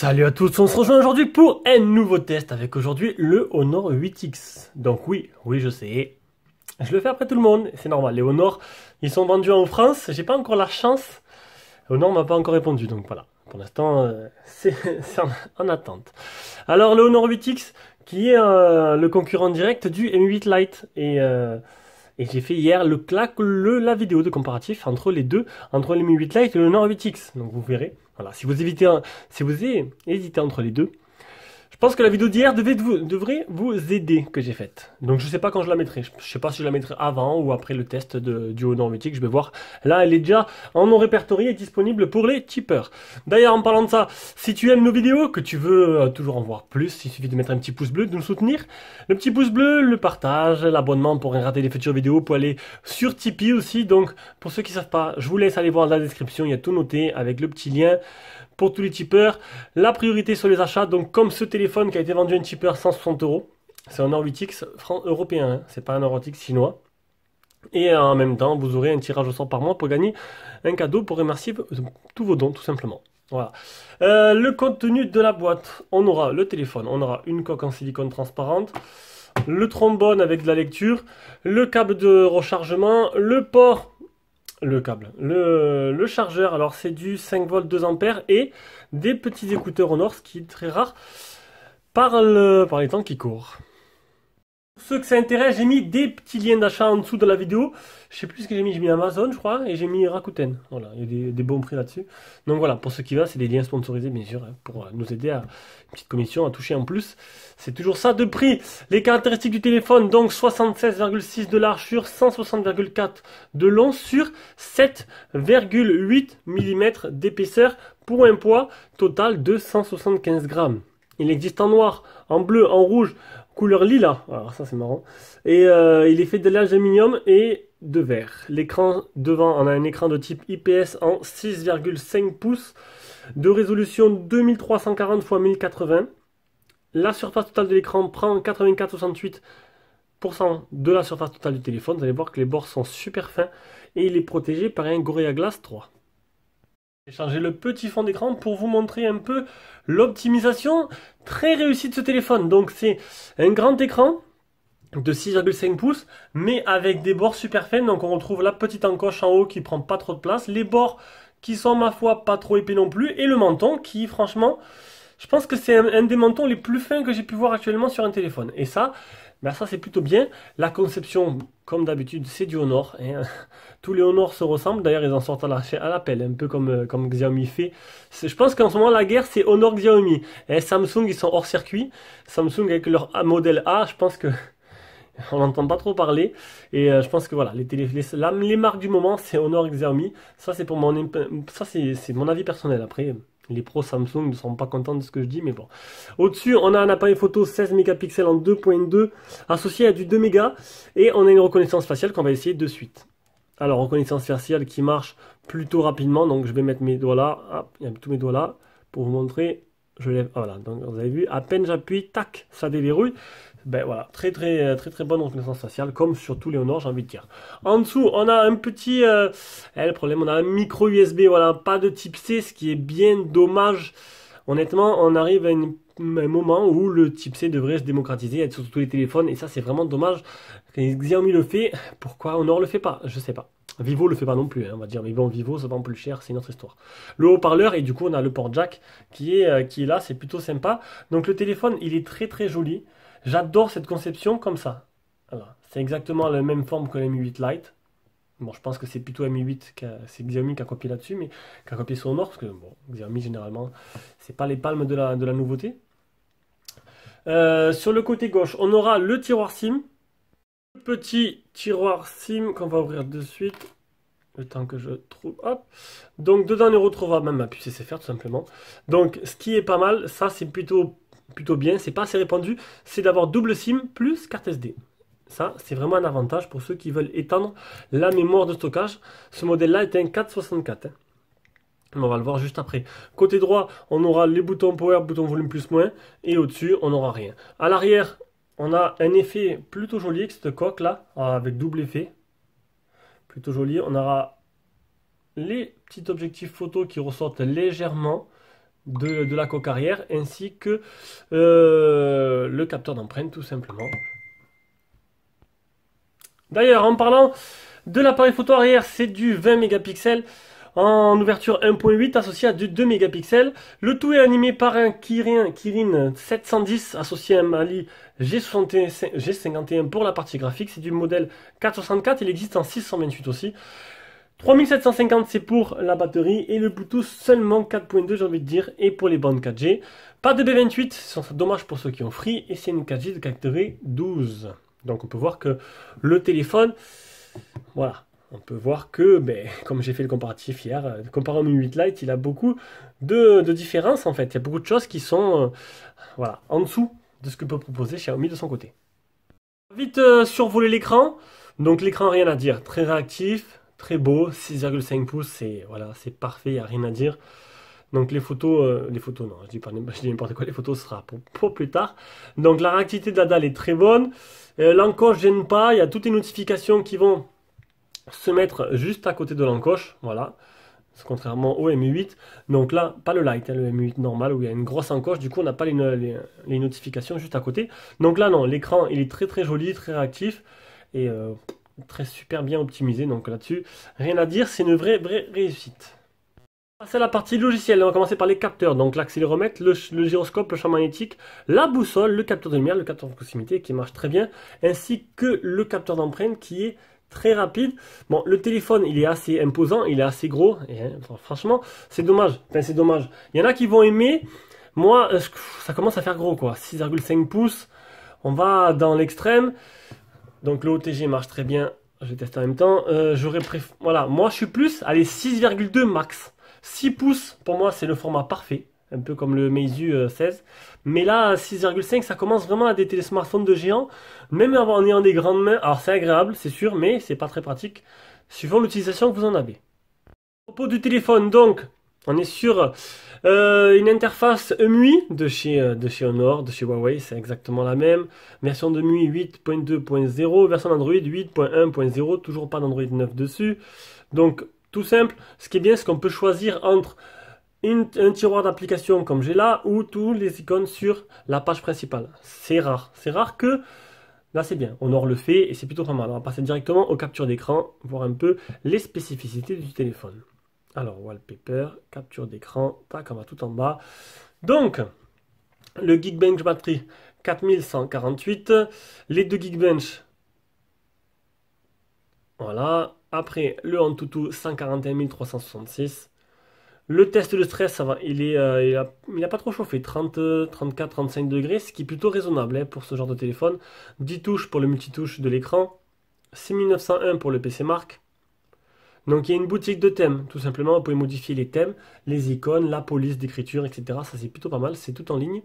Salut à tous, on se rejoint aujourd'hui pour un nouveau test avec aujourd'hui le Honor 8X. Donc oui, je sais, je le fais après tout le monde, c'est normal. Les Honor, ils sont vendus en France, j'ai pas encore la chance. Honor m'a pas encore répondu, donc voilà. Pour l'instant, c'est en attente. Alors le Honor 8X, qui est le concurrent direct du Mi 8 Lite. Et j'ai fait hier la vidéo de comparatif entre les deux, entre le Mi 8 Lite et le Honor 8X. Donc vous verrez. Voilà, si vous hésitez entre les deux, je pense que la vidéo d'hier devrait vous aider que j'ai faite. Donc je sais pas quand je la mettrai. Je sais pas si je la mettrai avant ou après le test du Honor 8X. Je vais voir. Là, elle est déjà en non répertorié et disponible pour les tipeurs. D'ailleurs, en parlant de ça, si tu aimes nos vidéos, que tu veux toujours en voir plus, il suffit de mettre un petit pouce bleu, de nous soutenir. Le petit pouce bleu, le partage, l'abonnement pour rien rater les futures vidéos, pour aller sur Tipeee aussi. Donc, pour ceux qui savent pas, je vous laisse aller voir dans la description. Il y a tout noté avec le petit lien. Pour tous les tipeurs, la priorité sur les achats, donc comme ce téléphone qui a été vendu à un tipeur 160 €, c'est un Honor 8X européen, hein, c'est pas un Honor 8X chinois. Et en même temps, vous aurez un tirage au sort par mois pour gagner un cadeau pour remercier tous vos dons, tout simplement. Voilà. Le contenu de la boîte, on aura le téléphone, on aura une coque en silicone transparente, le trombone avec de la lecture, le câble de rechargement, le port. Le câble, le chargeur, alors c'est du 5 volts 2 ampères et des petits écouteurs Honor, ce qui est très rare par les temps qui courent. Pour ceux que ça intéresse, j'ai mis des petits liens d'achat en dessous de la vidéo. Je sais plus ce que j'ai mis Amazon je crois et j'ai mis Rakuten. Voilà, il y a des bons prix là-dessus. Donc voilà, pour ceux qui veulent, c'est des liens sponsorisés bien sûr, hein, pour nous aider à une petite commission à toucher en plus. C'est toujours ça de prix. Les caractéristiques du téléphone, donc 76,6 de large sur 160,4 de long sur 7,8 mm d'épaisseur pour un poids total de 175 grammes. Il existe en noir, en bleu, en rouge, couleur lilas. Alors ça c'est marrant. Et il est fait de l'aluminium et de verre. L'écran devant, on a un écran de type IPS en 6,5 pouces de résolution 2340 x 1080. La surface totale de l'écran prend 84,68% de la surface totale du téléphone. Vous allez voir que les bords sont super fins et il est protégé par un Gorilla Glass 3. J'ai changé le petit fond d'écran pour vous montrer un peu l'optimisation très réussie de ce téléphone. Donc c'est un grand écran de 6,5 pouces mais avec des bords super fins. Donc on retrouve la petite encoche en haut qui prend pas trop de place, les bords qui sont ma foi pas trop épais non plus et le menton qui franchement je pense que c'est un des mentons les plus fins que j'ai pu voir actuellement sur un téléphone. Et ça, ben ça c'est plutôt bien. La conception, comme d'habitude, c'est du Honor. Hein. Tous les Honor se ressemblent. D'ailleurs, ils en sortent à l'appel, un peu comme Xiaomi fait. Je pense qu'en ce moment, la guerre, c'est Honor Xiaomi. Et Samsung, ils sont hors circuit. Samsung, avec leur modèle A, je pense que on n'entend pas trop parler. Et je pense que voilà, les marques du moment, c'est Honor et Xiaomi. Ça, c'est mon avis personnel. Après, les pros Samsung ne sont pas contents de ce que je dis, mais bon. Au-dessus, on a un appareil photo 16 mégapixels en 2.2 associé à du 2 mégas. Et on a une reconnaissance faciale qu'on va essayer de suite. Alors, reconnaissance faciale qui marche plutôt rapidement. Donc, je vais mettre mes doigts là. Hop, il y a tous mes doigts là pour vous montrer. Je lève, voilà, donc vous avez vu, à peine j'appuie, tac, ça déverrouille. Ben voilà, très bonne reconnaissance faciale, comme sur tous les Honor, j'ai envie de dire. En dessous, on a un petit, le problème, on a un micro USB, voilà, pas de type C, ce qui est bien dommage. Honnêtement, on arrive à un moment où le type C devrait se démocratiser, être sur tous les téléphones, et ça c'est vraiment dommage. Xiaomi le fait, pourquoi Honor le fait pas? Je sais pas. Vivo le fait pas non plus, hein, on va dire, mais bon, Vivo, ça vend plus cher, c'est une autre histoire. Le haut-parleur, et du coup, on a le port jack qui est là, c'est plutôt sympa. Donc le téléphone, il est très joli. J'adore cette conception comme ça. Voilà. C'est exactement la même forme que le Mi 8 Lite. Bon, je pense que c'est plutôt Mi 8, c'est Xiaomi qui a copié là-dessus, mais qui a copié sur Honor, parce que bon, Xiaomi, généralement, c'est pas les palmes de la nouveauté. Sur le côté gauche, on aura le tiroir SIM. Petit tiroir SIM qu'on va ouvrir de suite. Le temps que je trouve. Hop. Donc dedans on y retrouvera même ma puce SFR tout simplement. Donc ce qui est pas mal, ça c'est plutôt bien, c'est pas assez répandu, c'est d'avoir double SIM plus carte SD. Ça c'est vraiment un avantage pour ceux qui veulent étendre la mémoire de stockage. Ce modèle là est un 464. Hein. On va le voir juste après. Côté droit, on aura les boutons power, bouton volume plus moins, et au-dessus on n'aura rien. À l'arrière, on a un effet plutôt joli avec cette coque là, avec double effet. Plutôt joli. On aura les petits objectifs photo qui ressortent légèrement de la coque arrière ainsi que le capteur d'empreinte tout simplement. D'ailleurs, en parlant de l'appareil photo arrière, c'est du 20 mégapixels en ouverture 1.8 associé à du 2 mégapixels. Le tout est animé par un Kirin 710 associé à un Mali G51 pour la partie graphique. C'est du modèle 464, il existe en 628 aussi. 3750 c'est pour la batterie et le Bluetooth seulement 4.2 j'ai envie de dire et pour les bandes 4G. Pas de B28, c'est dommage pour ceux qui ont Free et c'est une 4G de catégorie 12. Donc on peut voir que le téléphone, voilà, on peut voir que, comme j'ai fait le comparatif hier, comparé au Mi 8 Lite, il a beaucoup de différences en fait. Il y a beaucoup de choses qui sont voilà, en dessous de ce que peut proposer Xiaomi de son côté. Vite survoler l'écran. Donc l'écran, rien à dire, très réactif, très beau, 6,5 pouces, c'est voilà, c'est parfait, il n'y a rien à dire. Donc les photos non, je dis n'importe quoi, les photos ce sera pour plus tard. Donc la réactivité de la dalle est très bonne. L'encoche gêne pas, il y a toutes les notifications qui vont se mettre juste à côté de l'encoche, voilà. Contrairement au Mi 8. Donc là, pas le Lite, le Mi 8 normal où il y a une grosse encoche, du coup on n'a pas les notifications juste à côté. Donc là non, l'écran il est très très joli, très réactif et très super bien optimisé. Donc là-dessus, rien à dire, c'est une vraie réussite. C'est la partie logicielle, on va commencer par les capteurs, donc l'accéléromètre, le gyroscope, le champ magnétique, la boussole, le capteur de lumière, le capteur de proximité qui marche très bien, ainsi que le capteur d'empreinte qui est très rapide. Bon, le téléphone, il est assez imposant, il est assez gros, et franchement, c'est dommage, enfin c'est dommage. Il y en a qui vont aimer, moi, ça commence à faire gros quoi, 6,5 pouces, on va dans l'extrême, donc le OTG marche très bien, je vais tester en même temps, voilà, moi je suis plus, allez, 6,2 max. 6 pouces, pour moi, c'est le format parfait, un peu comme le Meizu 16. Mais là, 6,5, ça commence vraiment à être des smartphones de géants, même en ayant des grandes mains. Alors, c'est agréable, c'est sûr, mais c'est pas très pratique, suivant l'utilisation que vous en avez. À propos du téléphone, donc, on est sur une interface EMUI de chez Honor, de chez Huawei, c'est exactement la même. Version de MUI 8.2.0, version d'Android 8.1.0, toujours pas d'Android 9 dessus. Donc, tout simple, ce qui est bien, c'est qu'on peut choisir entre un tiroir d'application comme j'ai là ou tous les icônes sur la page principale. C'est rare que là c'est bien. Honor le fait et c'est plutôt pas mal. On va passer directement aux captures d'écran, voir un peu les spécificités du téléphone. Alors, wallpaper, capture d'écran, tac, on va tout en bas. Donc, le Geekbench batterie 4148, les deux Geekbench, voilà. Après, le Antutu 141 366. Le test de stress, ça va, il a pas trop chauffé, 30, 34, 35 degrés, ce qui est plutôt raisonnable hein, pour ce genre de téléphone. 10 touches pour le multitouche de l'écran, 6901 pour le PC Mark. Donc il y a une boutique de thèmes, tout simplement, vous pouvez modifier les thèmes, les icônes, la police d'écriture, etc. Ça c'est plutôt pas mal, c'est tout en ligne.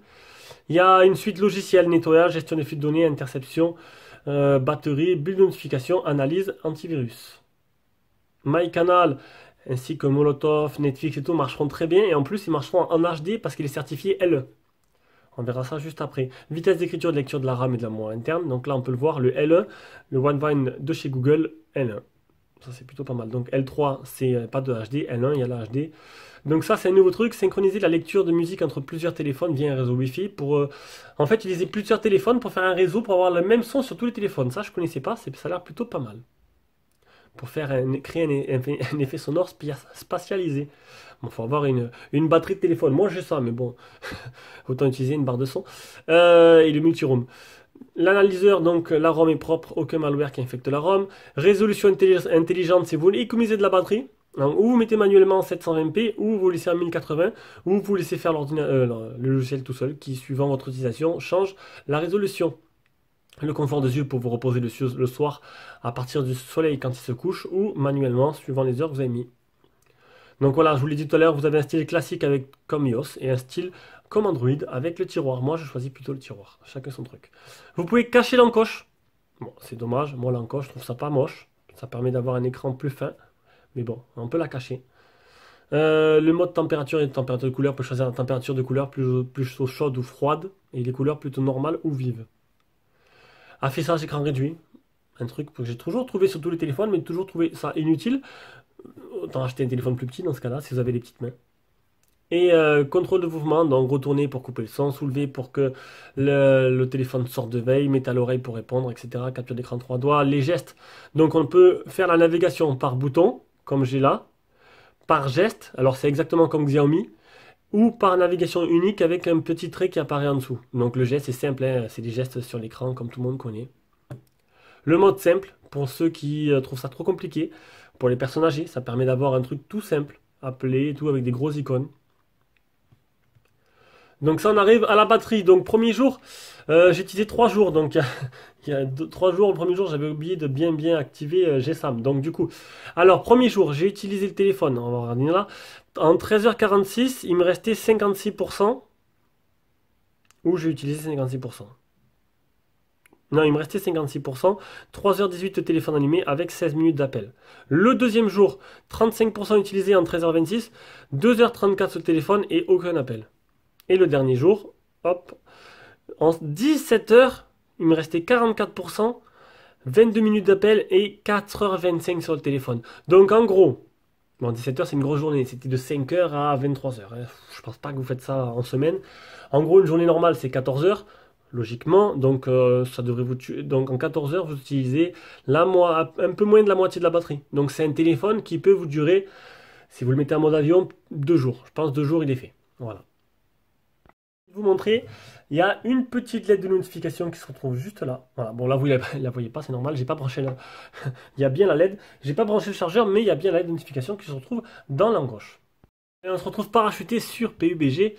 Il y a une suite logicielle, nettoyage, gestion des flux de données, interception, batterie, bulle de notification, analyse, antivirus. MyCanal ainsi que Molotov, Netflix et tout marcheront très bien et en plus ils marcheront en HD parce qu'il est certifié LE. On verra ça juste après. Vitesse d'écriture et de lecture de la RAM et de la mémoire interne. Donc là on peut le voir, le L1, le OneVine de chez Google, L1. Ça c'est plutôt pas mal. Donc L3 c'est pas de HD, L1 il y a la HD. Donc ça c'est un nouveau truc, synchroniser la lecture de musique entre plusieurs téléphones via un réseau Wi-Fi pour en fait utiliser plusieurs téléphones pour faire un réseau pour avoir le même son sur tous les téléphones. Ça je connaissais pas, ça a l'air plutôt pas mal. Pour créer un effet sonore spatialisé. Bon, faut avoir une batterie de téléphone. Moi, j'ai ça, mais bon, autant utiliser une barre de son. Et le multi-room. L'analyseur, donc, la ROM est propre, aucun malware qui infecte la ROM. Résolution intelligente, c'est vous économisez de la batterie. Donc, ou vous mettez manuellement en 720p, ou vous laissez en 1080, ou vous laissez faire le logiciel tout seul, qui, suivant votre utilisation, change la résolution. Le confort des yeux pour vous reposer le soir à partir du soleil quand il se couche ou manuellement suivant les heures que vous avez mis. Donc voilà, je vous l'ai dit tout à l'heure, vous avez un style classique comme iOS et un style comme Android avec le tiroir. Moi, je choisis plutôt le tiroir. Chacun son truc. Vous pouvez cacher l'encoche. Bon, c'est dommage. Moi, l'encoche, je trouve ça pas moche. Ça permet d'avoir un écran plus fin. Mais bon, on peut la cacher. Le mode température et température de couleur, on peut choisir la température de couleur plus chaude ou froide et les couleurs plutôt normales ou vives. Affichage écran réduit, un truc que j'ai toujours trouvé sur tous les téléphones, mais toujours trouvé ça inutile. Autant acheter un téléphone plus petit dans ce cas-là, si vous avez les petites mains. Et contrôle de mouvement, donc retourner pour couper le son, soulever pour que le téléphone sorte de veille, mettre à l'oreille pour répondre, etc. Capture d'écran 3 doigts, les gestes. Donc on peut faire la navigation par bouton, comme j'ai là, par geste, alors c'est exactement comme Xiaomi, ou par navigation unique avec un petit trait qui apparaît en dessous. Donc le geste est simple, hein, c'est des gestes sur l'écran comme tout le monde connaît. Le mode simple, pour ceux qui trouvent ça trop compliqué, pour les personnes âgées, ça permet d'avoir un truc tout simple, appeler et tout avec des grosses icônes. Donc ça on arrive à la batterie. Donc premier jour, j'ai utilisé 3 jours. Donc il y a 3 jours, le premier jour j'avais oublié de bien activer GSM. Donc du coup, alors premier jour j'ai utilisé le téléphone, on va regarder là. En 13h46, il me restait 56%. Où j'ai utilisé 56%. Non, il me restait 56%. 3h18 de téléphone allumé avec 16 minutes d'appel. Le deuxième jour, 35% utilisé en 13h26. 2h34 sur le téléphone et aucun appel. Et le dernier jour, hop, en 17h, il me restait 44%, 22 minutes d'appel et 4h25 sur le téléphone. Donc en gros, bon, 17h c'est une grosse journée, c'était de 5h à 23h. Je pense pas que vous faites ça en semaine. En gros, une journée normale c'est 14h, logiquement, donc ça devrait vous tuer. Donc en 14h, vous utilisez un peu moins de la moitié de la batterie. Donc c'est un téléphone qui peut vous durer, si vous le mettez en mode avion, 2 jours. Je pense 2 jours il est fait. Voilà. Vous montrer, il y a une petite LED de notification qui se retrouve juste là. Voilà. Bon là vous la voyez pas, c'est normal, j'ai pas branché là. Il y a bien la LED, j'ai pas branché le chargeur, mais il y a bien la LED de notification qui se retrouve dans l'encoche. Et on se retrouve parachuté sur PUBG.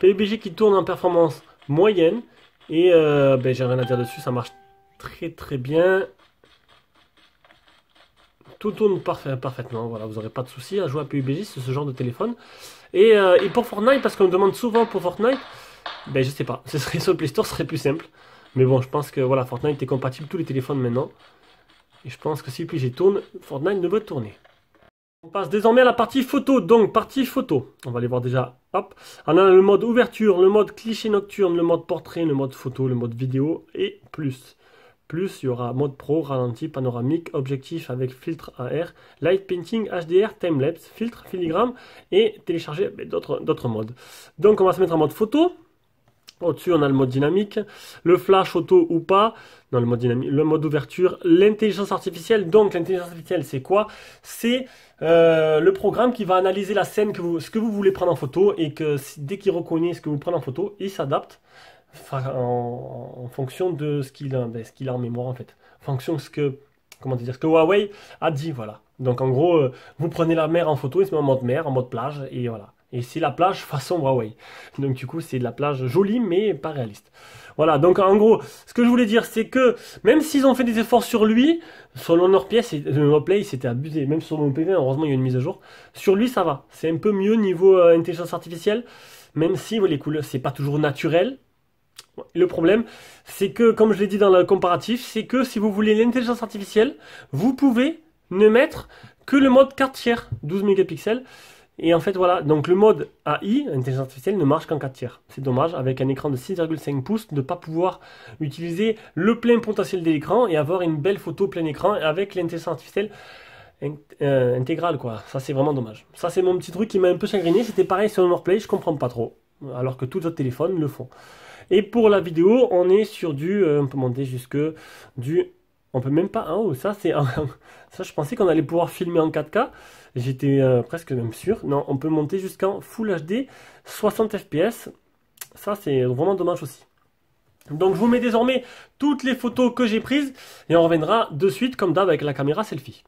PUBG qui tourne en performance moyenne. Et j'ai rien à dire dessus, ça marche très bien. Tout tourne parfaitement, voilà, vous n'aurez pas de soucis à jouer à PUBG, c'est ce genre de téléphone. Et pour Fortnite, parce qu'on me demande souvent pour Fortnite, je sais pas, ce serait sur le Play Store, ce serait plus simple. Mais bon, je pense que voilà, Fortnite est compatible tous les téléphones maintenant. Et je pense que si PUBG tourne, Fortnite devrait tourner. On passe désormais à la partie photo, donc partie photo. On va aller voir déjà, hop. On a le mode ouverture, le mode cliché nocturne, le mode portrait, le mode photo, le mode vidéo et plus. Plus, il y aura mode pro, ralenti, panoramique, objectif avec filtre AR, light painting, HDR, timelapse, filtre, filigrane et télécharger d'autres modes. Donc on va se mettre en mode photo. Au-dessus, on a le mode dynamique, le flash auto ou pas, dans le mode dynamique, le mode ouverture, l'intelligence artificielle. Donc l'intelligence artificielle, c'est quoi? C'est le programme qui va analyser la scène, ce que vous voulez prendre en photo et que dès qu'il reconnaît ce que vous prenez en photo, il s'adapte. En fonction de ce qu'il a en mémoire en fait. En fonction de ce que Huawei a dit, voilà. Donc en gros, vous prenez la mer en photo, il se met en mode mer, en mode plage, et voilà. Et c'est la plage façon Huawei. Donc du coup, c'est de la plage jolie, mais pas réaliste. Voilà, donc en gros, ce que je voulais dire, c'est que même s'ils ont fait des efforts sur lui, sur l'Honor Play, c'était abusé. Même sur mon PV, heureusement, il y a une mise à jour. Sur lui, ça va. C'est un peu mieux niveau intelligence artificielle, même si les couleurs, c'est pas toujours naturel. Le problème, c'est que, comme je l'ai dit dans le comparatif, c'est que si vous voulez l'intelligence artificielle, vous pouvez ne mettre que le mode 4 tiers, 12 mégapixels. Et en fait, voilà, donc le mode AI, intelligence artificielle, ne marche qu'en 4 tiers. C'est dommage, avec un écran de 6,5 pouces, de ne pas pouvoir utiliser le plein potentiel de l'écran et avoir une belle photo plein écran avec l'intelligence artificielle intégrale, quoi. Ça, c'est vraiment dommage. Ça, c'est mon petit truc qui m'a un peu chagriné. C'était pareil sur Honor Play, je comprends pas trop, alors que tous les autres téléphones le font. Et pour la vidéo, on est sur on peut monter jusque on peut même pas, oh, ça c'est, ça je pensais qu'on allait pouvoir filmer en 4K, j'étais presque même sûr, non, on peut monter jusqu'en Full HD, 60 fps, ça c'est vraiment dommage aussi. Donc je vous mets désormais toutes les photos que j'ai prises, et on reviendra de suite comme d'hab avec la caméra selfie.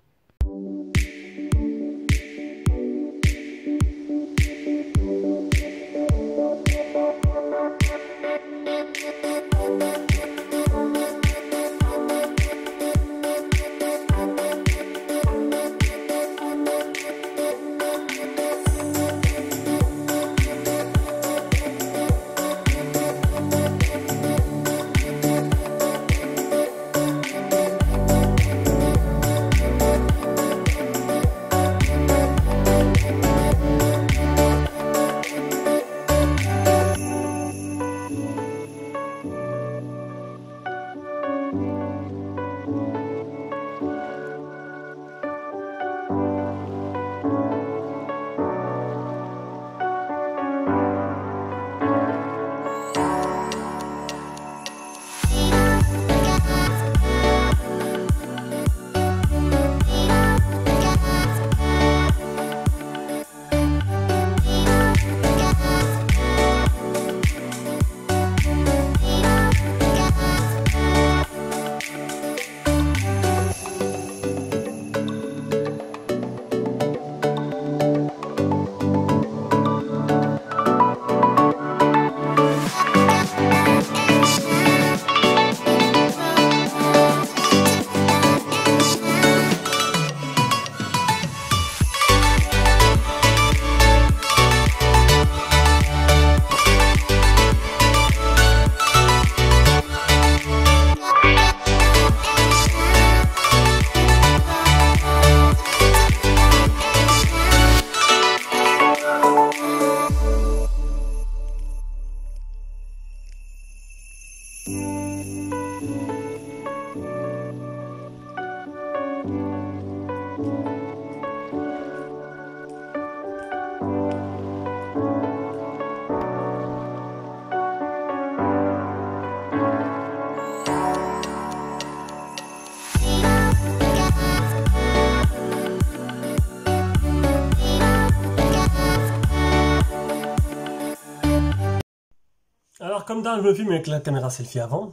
Alors comme dans, je me filme avec la caméra selfie avant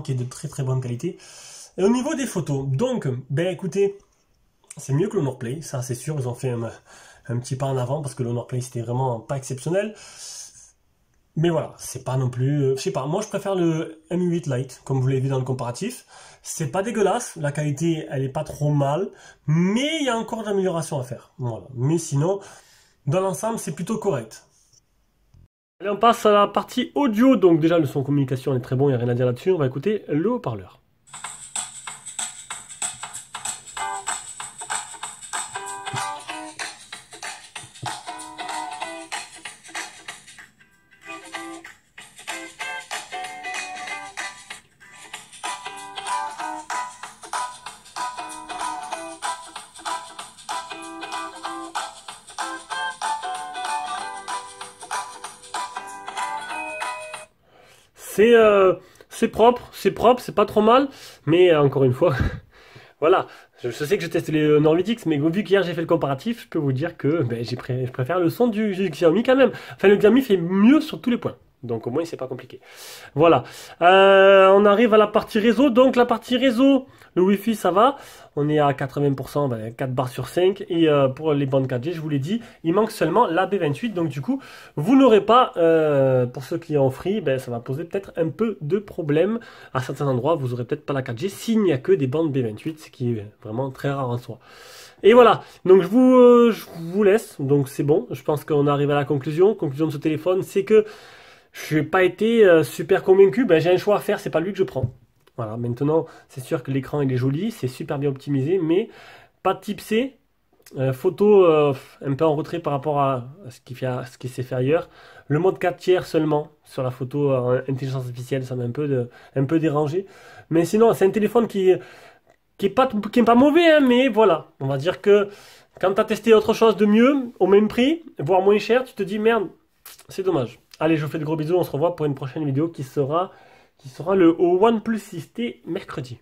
qui est de très très bonne qualité. Et au niveau des photos, donc, ben écoutez, c'est mieux que l'Honor Play, ça c'est sûr, ils ont fait un petit pas en avant parce que l'Honor Play c'était vraiment pas exceptionnel. Mais voilà, c'est pas non plus, je sais pas, moi je préfère le M8 Lite, comme vous l'avez vu dans le comparatif. C'est pas dégueulasse, la qualité elle est pas trop mal, mais il y a encore de l'amélioration à faire. Voilà. Mais sinon, dans l'ensemble c'est plutôt correct. Allez, on passe à la partie audio, donc déjà le son communication est très bon, il n'y a rien à dire là-dessus, on va écouter le haut-parleur. C'est propre, c'est pas trop mal, mais encore une fois, voilà, je sais que je teste les Honor 8X, mais vu qu'hier j'ai fait le comparatif, je peux vous dire que ben, je préfère le son du Xiaomi quand même. Enfin, le Xiaomi fait mieux sur tous les points, donc au moins c'est pas compliqué. Voilà, on arrive à la partie réseau, donc la partie réseau, le Wi-Fi ça va, on est à 80%, ben, 4 barres sur 5, et pour les bandes 4G, je vous l'ai dit, il manque seulement la B28, donc du coup, vous n'aurez pas, pour ceux qui ont free, ben, ça va poser peut-être un peu de problème. À certains endroits, vous n'aurez peut-être pas la 4G s'il n'y a que des bandes B28, ce qui est vraiment très rare en soi. Et voilà, donc je vous laisse, donc c'est bon, je pense qu'on arrive à la conclusion. Conclusion de ce téléphone, c'est que je n'ai pas été super convaincu, ben, j'ai un choix à faire, c'est pas lui que je prends. Voilà, maintenant, c'est sûr que l'écran il est joli, c'est super bien optimisé, mais pas de type C, photo un peu en retrait par rapport à ce qui s'est fait ailleurs. Le mode 4 tiers seulement sur la photo intelligence artificielle, ça m'a un peu dérangé. Mais sinon, c'est un téléphone qui est pas mauvais, hein, mais voilà. On va dire que quand tu as testé autre chose de mieux, au même prix, voire moins cher, tu te dis merde, c'est dommage. Allez, je vous fais de gros bisous, on se revoit pour une prochaine vidéo qui sera le OnePlus 6T mercredi.